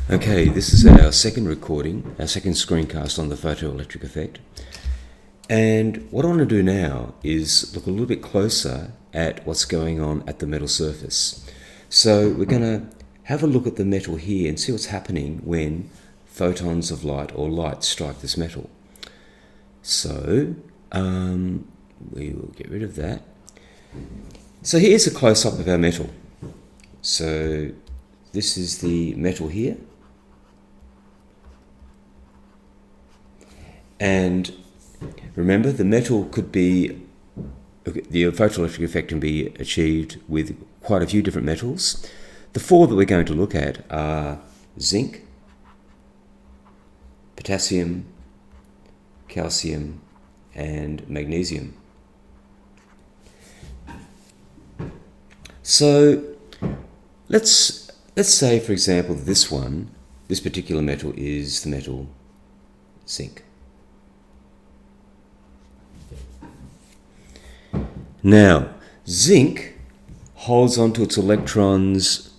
Okay, this is our second recording, our second screencast on the photoelectric effect. And what I want to do now is look a little bit closer at what's going on at the metal surface. So we're going to have a look at the metal here and see what's happening when photons of light or light strike this metal. So we will get rid of that. So here's a close-up of our metal. So this is the metal here. And remember, the metal could be, the photoelectric effect can be achieved with quite a few different metals. The four that we're going to look at are zinc, potassium, calcium, and magnesium. So let's say, for example, this particular metal is the metal zinc. Now, zinc holds onto its electrons.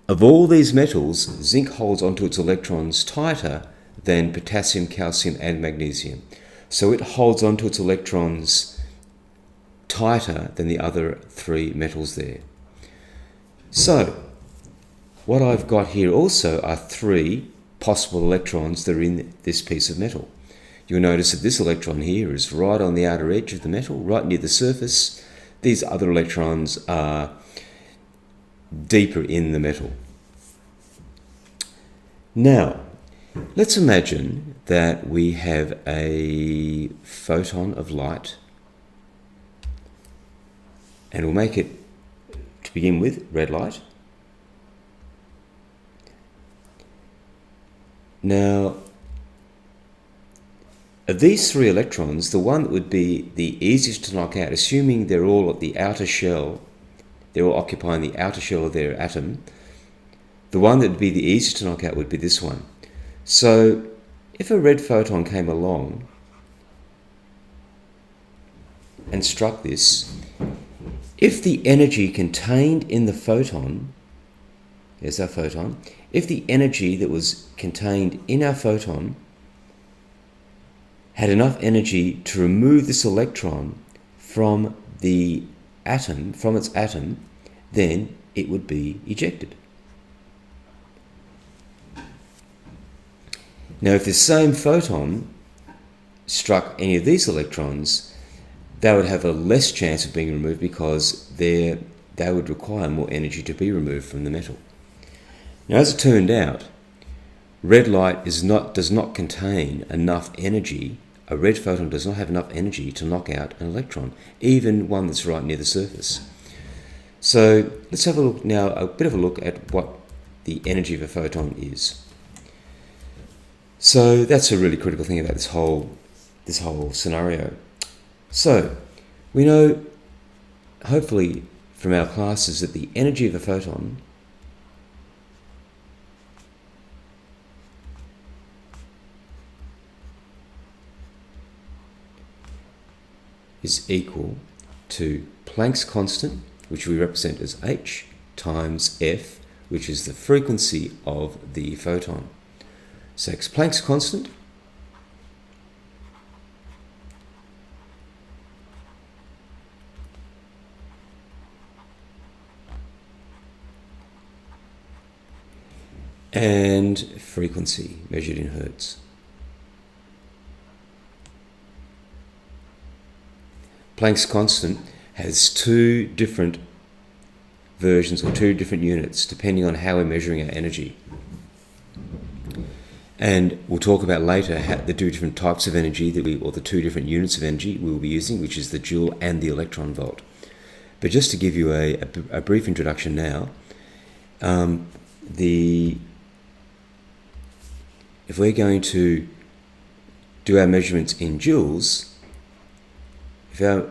Of all these metals, zinc holds onto its electrons tighter than potassium, calcium, and magnesium. So it holds onto its electrons tighter than the other three metals there. So, what I've got here also are three possible electrons that are in this piece of metal. You'll notice that this electron here is right on the outer edge of the metal, right near the surface. These other electrons are deeper in the metal. Now, let's imagine that we have a photon of light, and we'll make it, to begin with, red light. Now, of these three electrons, the one that would be the easiest to knock out, assuming they're all at the outer shell, they're all occupying the outer shell of their atom, the one that would be the easiest to knock out would be this one. So, if a red photon came along and struck this, if the energy contained in the photon, there's our photon, if the energy that was contained in our photon had enough energy to remove this electron from the atom, from its atom, then it would be ejected. Now, if the same photon struck any of these electrons, they would have a less chance of being removed because they would require more energy to be removed from the metal. Now, as it turned out, red light does not contain enough energy. A red photon does not have enough energy to knock out an electron, even one that's right near the surface. So let's have a look now, a bit of a look at what the energy of a photon is. So that's a really critical thing about this whole scenario. So we know, hopefully from our classes, that the energy of a photon is equal to Planck's constant, which we represent as h, times f, which is the frequency of the photon. So it's Planck's constant and frequency measured in hertz. Planck's constant has two different versions or two different units depending on how we're measuring our energy. And we'll talk about later the two different types of energy or the two different units of energy we will be using, which is the joule and the electron volt. But just to give you a brief introduction now, if we're going to do our measurements in joules, if our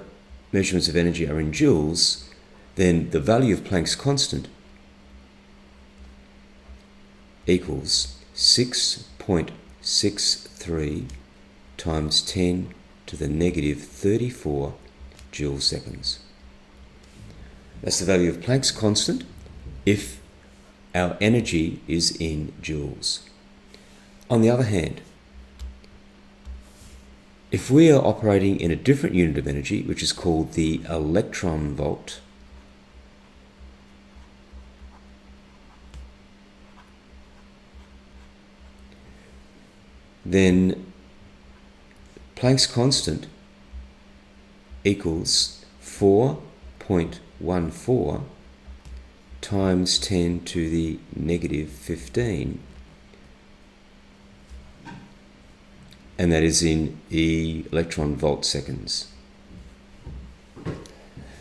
measurements of energy are in joules, then the value of Planck's constant equals 6.63 times 10 to the negative 34 joule seconds. That's the value of Planck's constant if our energy is in joules. On the other hand, if we are operating in a different unit of energy, which is called the electron volt, then Planck's constant equals 4.14 times 10 to the negative 15, and that is in electron volt seconds.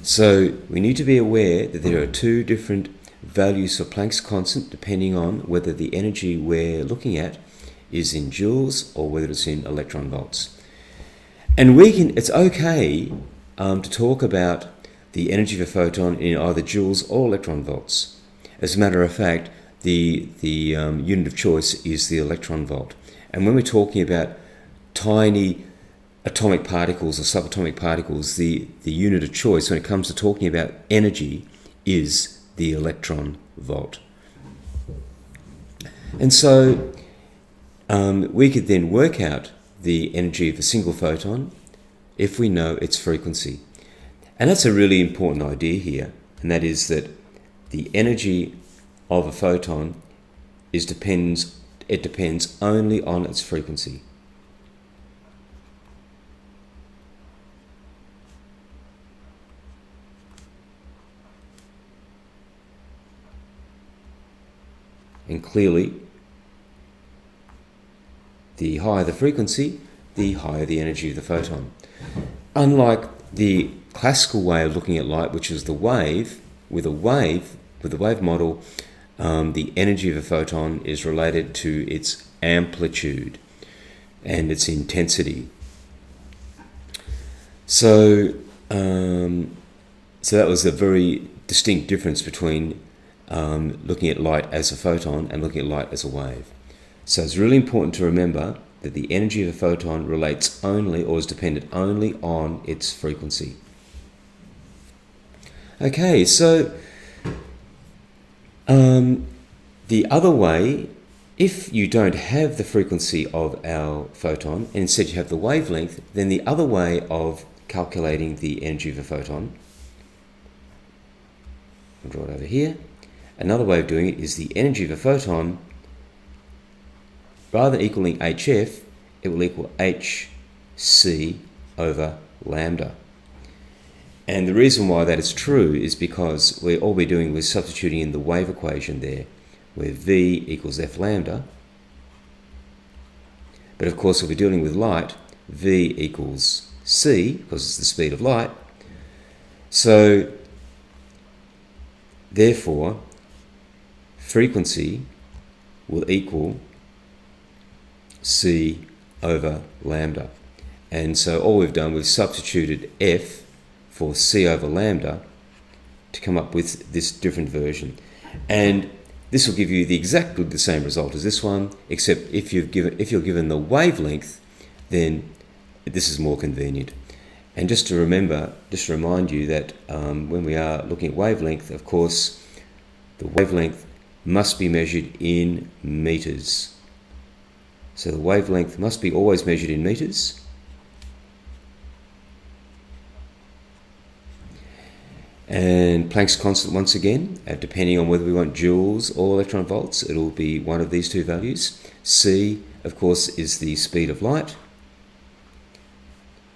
So we need to be aware that there are two different values for Planck's constant depending on whether the energy we're looking at is in joules or whether it's in electron volts. And it's okay to talk about the energy of a photon in either joules or electron volts. As a matter of fact, the unit of choice is the electron volt. And when we're talking about tiny atomic particles or subatomic particles, the unit of choice when it comes to talking about energy is the electron volt. And so we could then work out the energy of a single photon if we know its frequency. And that's a really important idea here, and that is that the energy of a photon depends only on its frequency. And clearly, the higher the frequency, the higher the energy of the photon. Unlike the classical way of looking at light, which is the wave, with the wave model, the energy of a photon is related to its amplitude and its intensity. So that was a very distinct difference between looking at light as a photon and looking at light as a wave. So it's really important to remember that the energy of a photon relates only or is dependent only on its frequency. Okay, so the other way, if you don't have the frequency of our photon and instead you have the wavelength, then the other way of calculating the energy of a photon, I'll draw it over here. Another way of doing it is the energy of a photon, rather than equaling HF, it will equal HC over lambda. And the reason why that is true is because all we're doing is substituting in the wave equation there, where V equals F lambda. But of course, if we're dealing with light, V equals C, because it's the speed of light. So, therefore, frequency will equal C over lambda. And so all we've done, we've substituted F for C over lambda to come up with this different version. And this will give you exactly the same result as this one, except if you're given the wavelength, then this is more convenient. And just to remind you that when we are looking at wavelength, of course, the wavelength must be measured in meters. So the wavelength must be always measured in meters. And Planck's constant, once again, depending on whether we want joules or electron volts, it'll be one of these two values. C, of course, is the speed of light,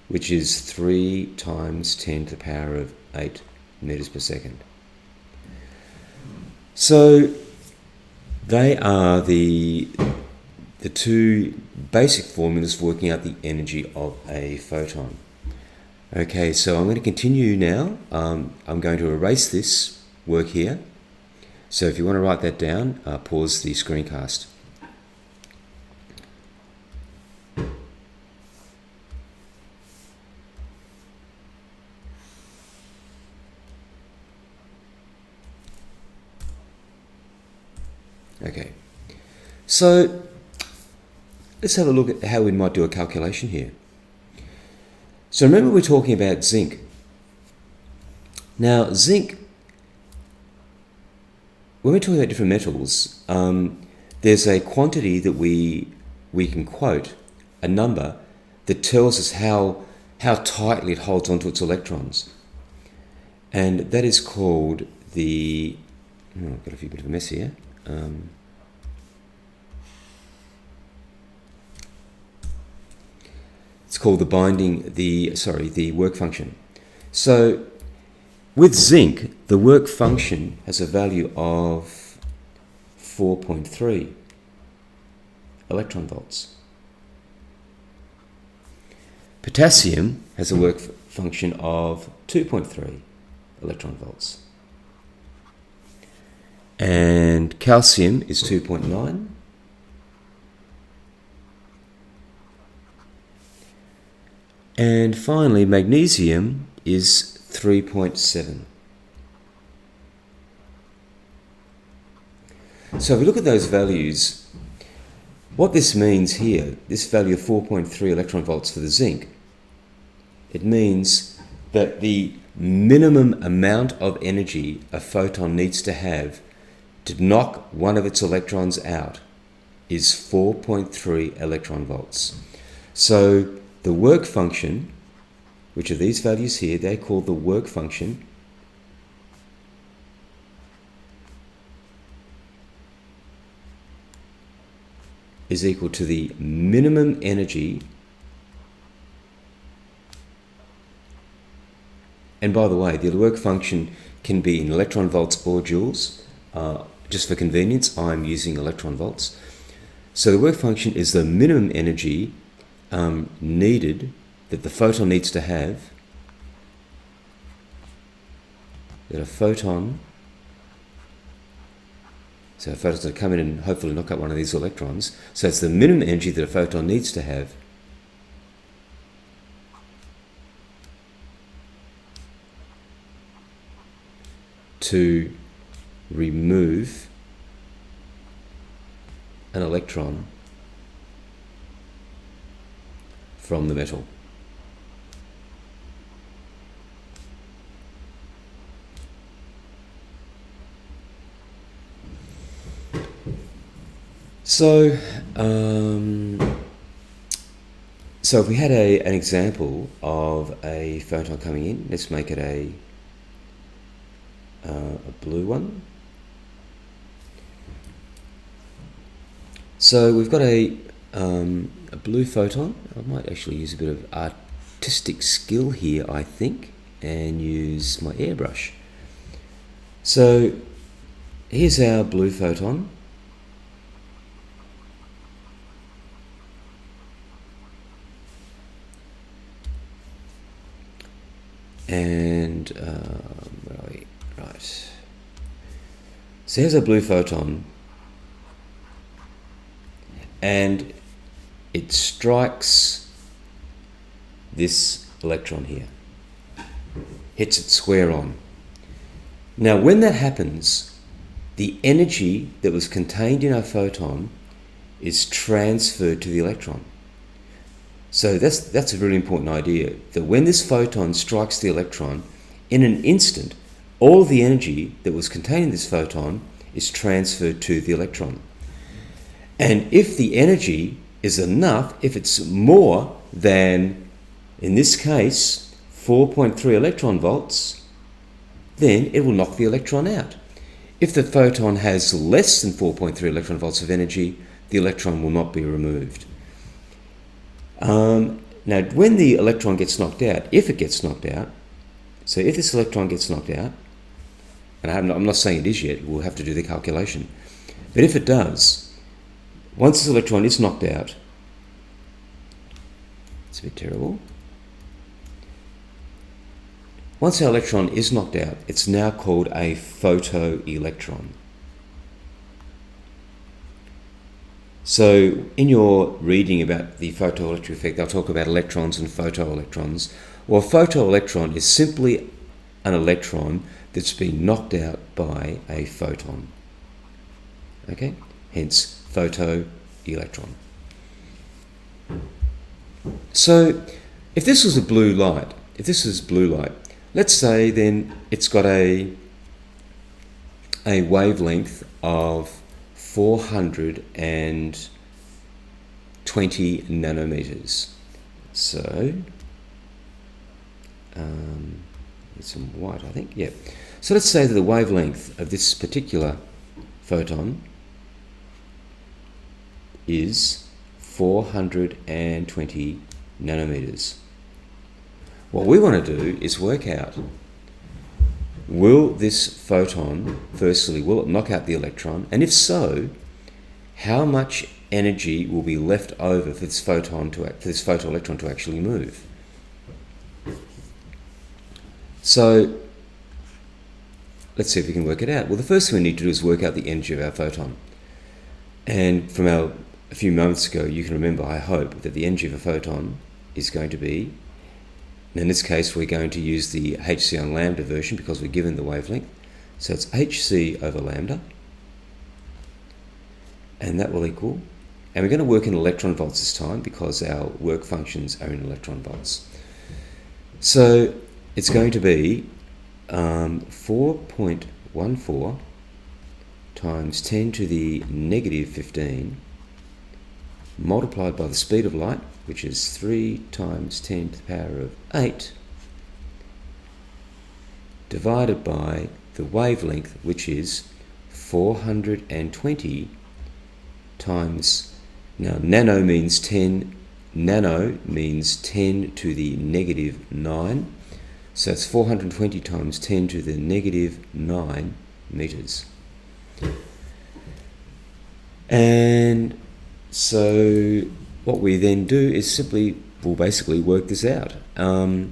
which is 3 times 10 to the power of 8 meters per second. So they are the two basic formulas for working out the energy of a photon. Okay, so I'm going to continue now. I'm going to erase this work here. So if you want to write that down, pause the screencast. Okay, so let's have a look at how we might do a calculation here. So remember we're talking about zinc. Now zinc when we're talking about different metals, there's a quantity that we can quote, a number that tells us how tightly it holds onto its electrons. And that is called the... I've got a bit of a mess here. It's called the work function. So with zinc, the work function has a value of 4.3 electron volts. Potassium has a work function of 2.3 electron volts. And calcium is 2.9. And finally, magnesium is 3.7. So if we look at those values, what this means here, this value of 4.3 electron volts for the zinc, it means that the minimum amount of energy a photon needs to have to knock one of its electrons out is 4.3 electron volts. So the work function, which are these values here, they're called the work function. Is equal to the minimum energy. And by the way, the work function can be in electron volts or joules. Just for convenience, I'm using electron volts. So the work function is the minimum energy needed, that the photon needs to have, that a photon, so a photon's going to come in and hopefully knock out one of these electrons. So it's the minimum energy that a photon needs to have to remove an electron from the metal. So, so if we had an example of a photon coming in, let's make it a blue one. So we've got a blue photon. I might actually use a bit of artistic skill here, I think, and use my airbrush. So here's our blue photon. And where are we? Right. So here's a blue photon, and it strikes this electron here, hits it square on. Now, when that happens, the energy that was contained in our photon is transferred to the electron. So that's a really important idea, that when this photon strikes the electron, in an instant, all the energy that was contained in this photon is transferred to the electron. And if the energy is enough, if it's more than, in this case, 4.3 electron volts, then it will knock the electron out. If the photon has less than 4.3 electron volts of energy, the electron will not be removed. Now, when the electron gets knocked out, if it gets knocked out, so if this electron gets knocked out, and I'm not saying it is yet, we'll have to do the calculation, but if it does, once this electron is knocked out, it's a bit terrible. Once our electron is knocked out, it's now called a photoelectron. So in your reading about the photoelectric effect, they'll talk about electrons and photoelectrons. Well, a photoelectron is simply an electron that's been knocked out by a photon. Okay? Hence, photoelectron. So if this was a blue light, let's say then it's got a a wavelength of 420 nanometers. So, it's some white, I think. Yeah. So let's say that the wavelength of this particular photon is 420 nanometers. What we want to do is work out, will this photon, firstly, will it knock out the electron? And if so, how much energy will be left over for this photoelectron to actually move? So let's see if we can work it out. Well, the first thing we need to do is work out the energy of our photon. And from a few moments ago, you can remember, I hope, that the energy of a photon is going to be, in this case, we're going to use the hc on lambda version because we're given the wavelength. So it's hc over lambda, and that will equal, and we're going to work in electron volts this time because our work functions are in electron volts. So it's going to be 4.14 times 10 to the negative 15 multiplied by the speed of light, which is 3 times 10 to the power of 8, divided by the wavelength, which is 420 times, now nano means 10 to the negative 9, so it's 420 times 10 to the negative 9 meters. And so what we then do is simply, we'll basically work this out. I wonder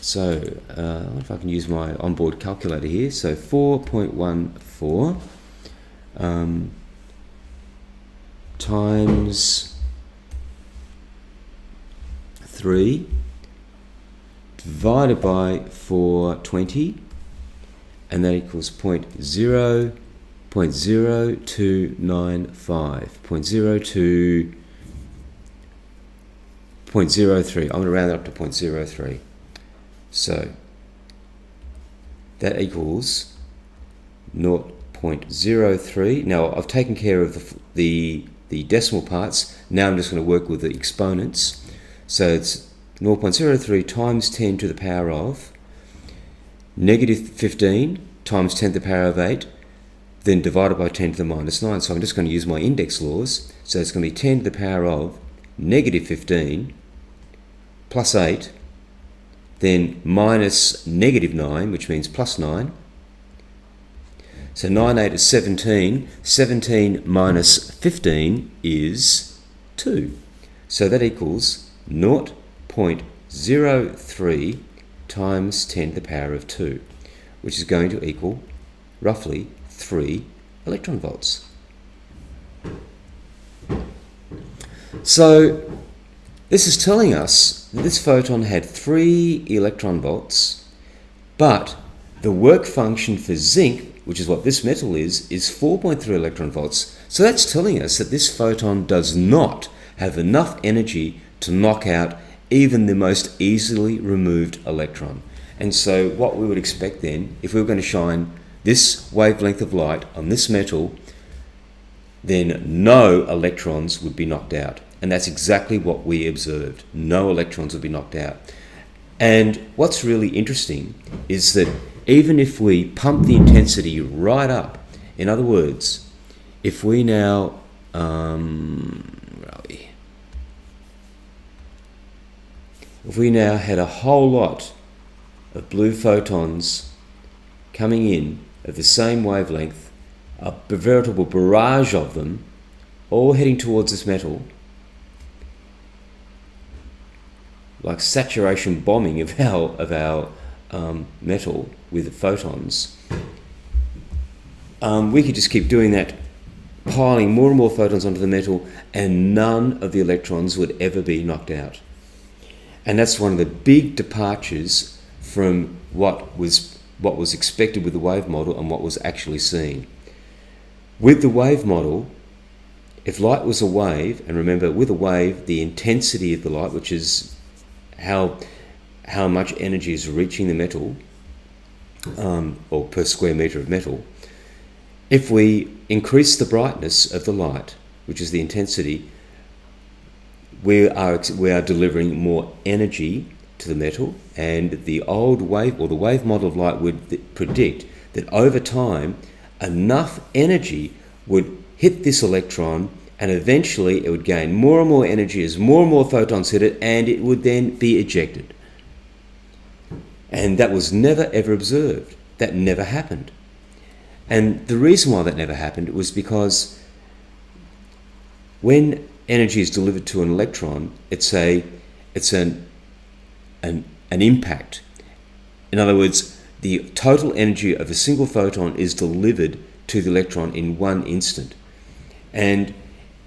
if I can use my onboard calculator here. So 4.14 times 3 divided by 420, and that equals 0.0295, 0.03. I'm going to round it up to 0.03. So that equals 0.03. Now I've taken care of the decimal parts. Now I'm just going to work with the exponents. So it's 0.03 times 10 to the power of negative 15 times 10 to the power of 8, then divided by 10 to the minus 9. So I'm just going to use my index laws. So it's going to be 10 to the power of negative 15 plus 8, then minus negative 9, which means plus 9. So 9, 8 is 17. 17 minus 15 is 2. So that equals 0.03 times 10 to the power of 2, which is going to equal roughly 3 electron volts. So this is telling us that this photon had 3 electron volts, but the work function for zinc, which is what this metal is 4.3 electron volts. So that's telling us that this photon does not have enough energy to knock out even the most easily removed electron. And so what we would expect then, if we were going to shine this wavelength of light on this metal, then no electrons would be knocked out. And that's exactly what we observed. No electrons would be knocked out. And what's really interesting is that even if we pump the intensity right up, in other words, if we now, if we now had a whole lot of blue photons coming in of the same wavelength, a veritable barrage of them, all heading towards this metal, like saturation bombing of our metal with the photons, we could just keep doing that, piling more and more photons onto the metal, and none of the electrons would ever be knocked out. And that's one of the big departures from what was expected with the wave model and what was actually seen. With the wave model, if light was a wave, and remember with a wave, the intensity of the light, which is how much energy is reaching the metal, or per square metre of metal. If we increase the brightness of the light, which is the intensity, we are delivering more energy to the metal, and the old wave, or the wave model of light, would predict that over time enough energy would hit this electron, and eventually it would gain more and more energy as more and more photons hit it, and it would then be ejected. And that was never ever observed. That never happened. And the reason why that never happened was because when energy is delivered to an electron, it's an impact. In other words, the total energy of a single photon is delivered to the electron in one instant. And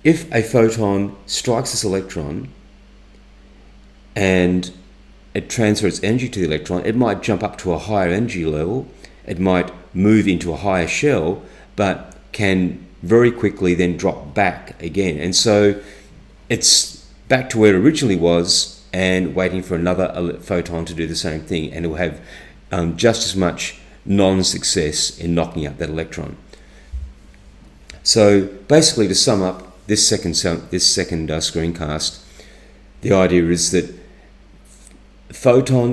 if a photon strikes this electron and it transfers energy to the electron, it might jump up to a higher energy level, it might move into a higher shell, but can very quickly then drop back again. And so it's back to where it originally was and waiting for another photon to do the same thing, and it will have just as much non-success in knocking out that electron. So basically, to sum up this second screencast, the idea is that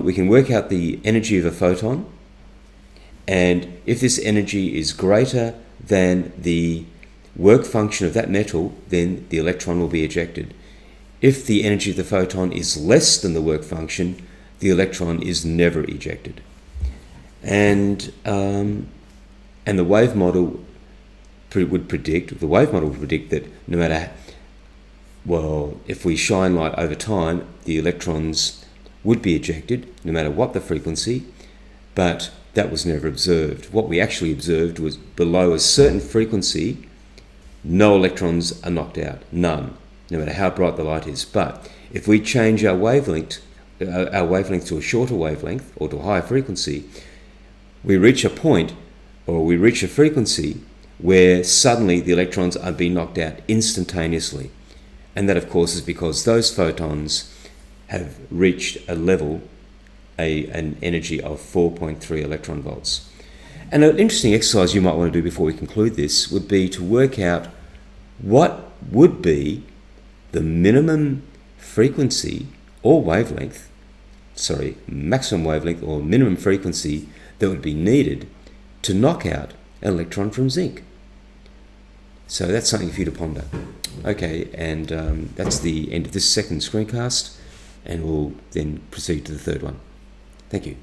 we can work out the energy of a photon, and if this energy is greater than the work function of that metal, then the electron will be ejected. If the energy of the photon is less than the work function, the electron is never ejected. And the wave model would predict that no matter, if we shine light over time, the electrons would be ejected, no matter what the frequency, but that was never observed. What we actually observed was below a certain frequency, no electrons are knocked out, none, no matter how bright the light is. But if we change our wavelength to a shorter wavelength or to a higher frequency, we reach a point, or we reach a frequency where suddenly the electrons are being knocked out instantaneously. And that, of course, is because those photons have reached a level, an energy of 4.3 electron volts. And an interesting exercise you might want to do before we conclude this would be to work out what would be the minimum frequency or maximum wavelength or minimum frequency that would be needed to knock out an electron from zinc. So that's something for you to ponder. Okay, and that's the end of this second screencast, and we'll then proceed to the third one. Thank you.